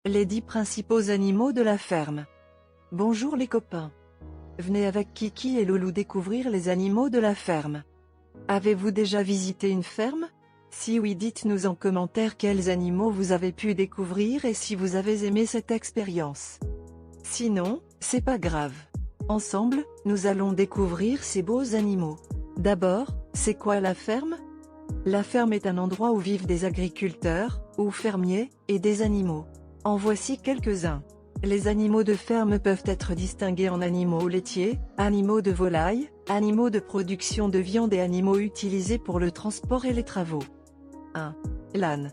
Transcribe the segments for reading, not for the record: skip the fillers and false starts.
Les 10 principaux animaux de la ferme. Bonjour les copains. Venez avec Kiki et Loulou découvrir les animaux de la ferme. Avez-vous déjà visité une ferme? Si oui, dites-nous en commentaire quels animaux vous avez pu découvrir et si vous avez aimé cette expérience. Sinon, c'est pas grave. Ensemble, nous allons découvrir ces beaux animaux. D'abord, c'est quoi la ferme? La ferme est un endroit où vivent des agriculteurs, ou fermiers, et des animaux. En voici quelques-uns. Les animaux de ferme peuvent être distingués en animaux laitiers, animaux de volaille, animaux de production de viande et animaux utilisés pour le transport et les travaux. 1. L'âne.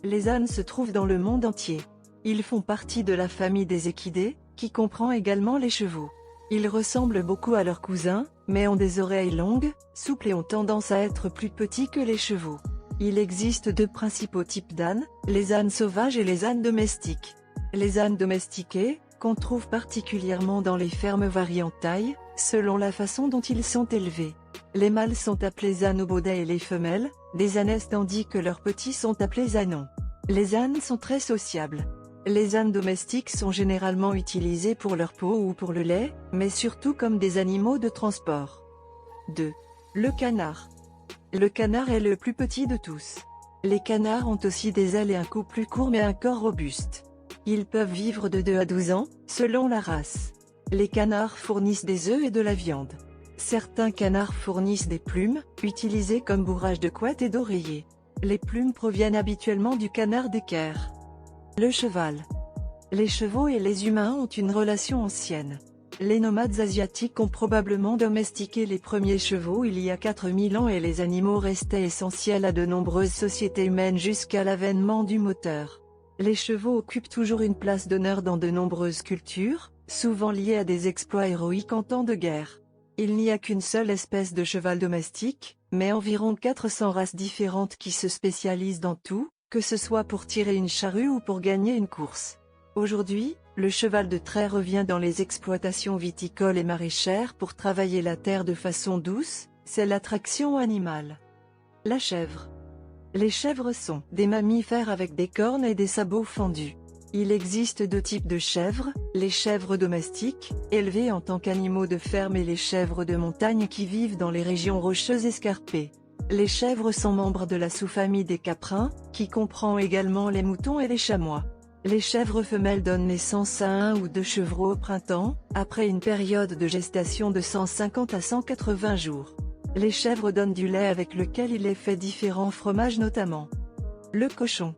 Les ânes se trouvent dans le monde entier. Ils font partie de la famille des équidés, qui comprend également les chevaux. Ils ressemblent beaucoup à leurs cousins, mais ont des oreilles longues, souples et ont tendance à être plus petits que les chevaux. Il existe deux principaux types d'ânes, les ânes sauvages et les ânes domestiques. Les ânes domestiqués, qu'on trouve particulièrement dans les fermes varient en taille, selon la façon dont ils sont élevés. Les mâles sont appelés ânes au baudet et les femelles, des ânesses, tandis que leurs petits sont appelés ânons. Les ânes sont très sociables. Les ânes domestiques sont généralement utilisés pour leur peau ou pour le lait, mais surtout comme des animaux de transport. 2. Le canard. Le canard est le plus petit de tous. Les canards ont aussi des ailes et un cou plus court mais un corps robuste. Ils peuvent vivre de 2 à 12 ans, selon la race. Les canards fournissent des œufs et de la viande. Certains canards fournissent des plumes, utilisées comme bourrage de couettes et d'oreillers. Les plumes proviennent habituellement du canard d'équerre. Le cheval. Les chevaux et les humains ont une relation ancienne. Les nomades asiatiques ont probablement domestiqué les premiers chevaux il y a 4000 ans et les animaux restaient essentiels à de nombreuses sociétés humaines jusqu'à l'avènement du moteur. Les chevaux occupent toujours une place d'honneur dans de nombreuses cultures, souvent liées à des exploits héroïques en temps de guerre. Il n'y a qu'une seule espèce de cheval domestique, mais environ 400 races différentes qui se spécialisent dans tout, que ce soit pour tirer une charrue ou pour gagner une course. Aujourd'hui, le cheval de trait revient dans les exploitations viticoles et maraîchères pour travailler la terre de façon douce, c'est l'attraction animale. La chèvre. Les chèvres sont des mammifères avec des cornes et des sabots fendus. Il existe deux types de chèvres, les chèvres domestiques, élevées en tant qu'animaux de ferme et les chèvres de montagne qui vivent dans les régions rocheuses escarpées. Les chèvres sont membres de la sous-famille des caprins, qui comprend également les moutons et les chamois. Les chèvres femelles donnent naissance à 1 ou 2 chevreaux au printemps, après une période de gestation de 150 à 180 jours. Les chèvres donnent du lait avec lequel il est fait différents fromages notamment. Le cochon.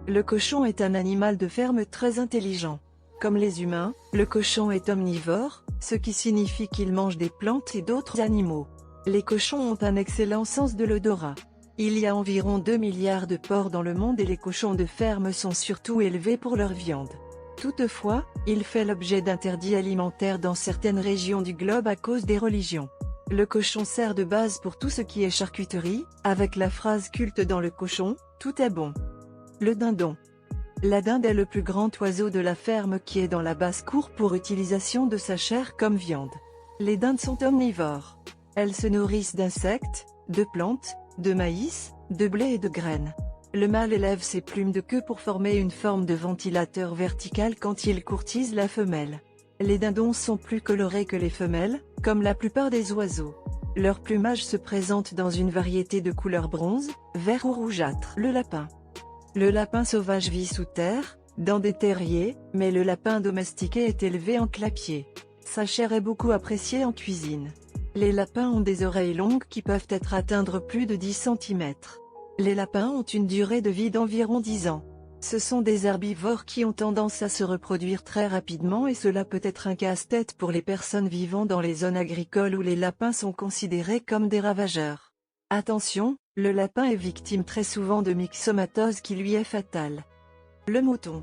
Le cochon est un animal de ferme très intelligent. Comme les humains, le cochon est omnivore, ce qui signifie qu'il mange des plantes et d'autres animaux. Les cochons ont un excellent sens de l'odorat. Il y a environ 2 milliards de porcs dans le monde et les cochons de ferme sont surtout élevés pour leur viande. Toutefois, il fait l'objet d'interdits alimentaires dans certaines régions du globe à cause des religions. Le cochon sert de base pour tout ce qui est charcuterie, avec la phrase culte dans le cochon, tout est bon. Le dindon. La dinde est le plus grand oiseau de la ferme qui est dans la basse-cour pour utilisation de sa chair comme viande. Les dindes sont omnivores. Elles se nourrissent d'insectes, de plantes, de maïs, de blé et de graines. Le mâle élève ses plumes de queue pour former une forme de ventilateur vertical quand il courtise la femelle. Les dindons sont plus colorés que les femelles, comme la plupart des oiseaux. Leur plumage se présente dans une variété de couleurs bronze, vert ou rougeâtre. Le lapin. Le lapin sauvage vit sous terre, dans des terriers, mais le lapin domestiqué est élevé en clapier. Sa chair est beaucoup appréciée en cuisine. Les lapins ont des oreilles longues qui peuvent atteindre plus de 10 cm. Les lapins ont une durée de vie d'environ 10 ans. Ce sont des herbivores qui ont tendance à se reproduire très rapidement et cela peut être un casse-tête pour les personnes vivant dans les zones agricoles où les lapins sont considérés comme des ravageurs. Attention, le lapin est victime très souvent de myxomatose qui lui est fatale. Le mouton.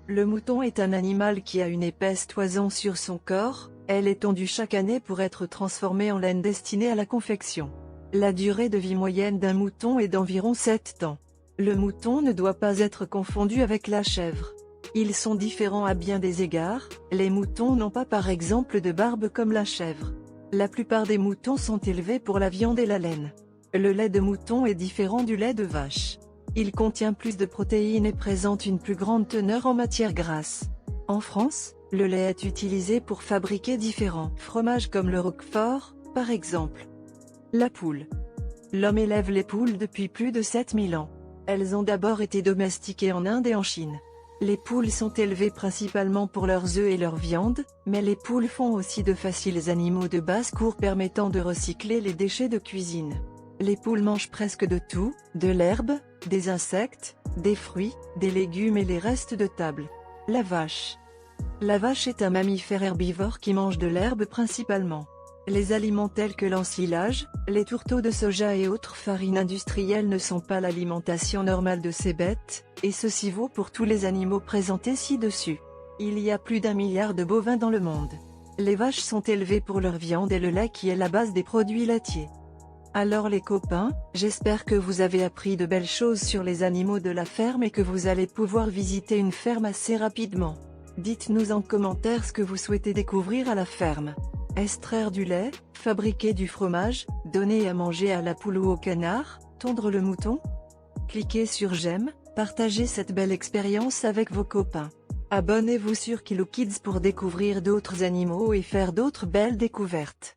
Le mouton est un animal qui a une épaisse toison sur son corps, elle est tondue chaque année pour être transformée en laine destinée à la confection. La durée de vie moyenne d'un mouton est d'environ 7 ans. Le mouton ne doit pas être confondu avec la chèvre. Ils sont différents à bien des égards, les moutons n'ont pas par exemple de barbe comme la chèvre. La plupart des moutons sont élevés pour la viande et la laine. Le lait de mouton est différent du lait de vache. Il contient plus de protéines et présente une plus grande teneur en matière grasse. En France, le lait est utilisé pour fabriquer différents fromages comme le Roquefort, par exemple. La poule. L'homme élève les poules depuis plus de 7000 ans. Elles ont d'abord été domestiquées en Inde et en Chine. Les poules sont élevées principalement pour leurs œufs et leur viande, mais les poules font aussi de faciles animaux de basse-cour permettant de recycler les déchets de cuisine. Les poules mangent presque de tout, de l'herbe, des insectes, des fruits, des légumes et les restes de table. La vache. La vache est un mammifère herbivore qui mange de l'herbe principalement. Les aliments tels que l'ensilage, les tourteaux de soja et autres farines industrielles ne sont pas l'alimentation normale de ces bêtes, et ceci vaut pour tous les animaux présentés ci-dessus. Il y a plus d'1 milliard de bovins dans le monde. Les vaches sont élevées pour leur viande et le lait qui est la base des produits laitiers. Alors les copains, j'espère que vous avez appris de belles choses sur les animaux de la ferme et que vous allez pouvoir visiter une ferme assez rapidement. Dites-nous en commentaire ce que vous souhaitez découvrir à la ferme. Extraire du lait, fabriquer du fromage, donner à manger à la poule ou au canard, tondre le mouton? Cliquez sur j'aime, partagez cette belle expérience avec vos copains. Abonnez-vous sur Kilo Kids pour découvrir d'autres animaux et faire d'autres belles découvertes.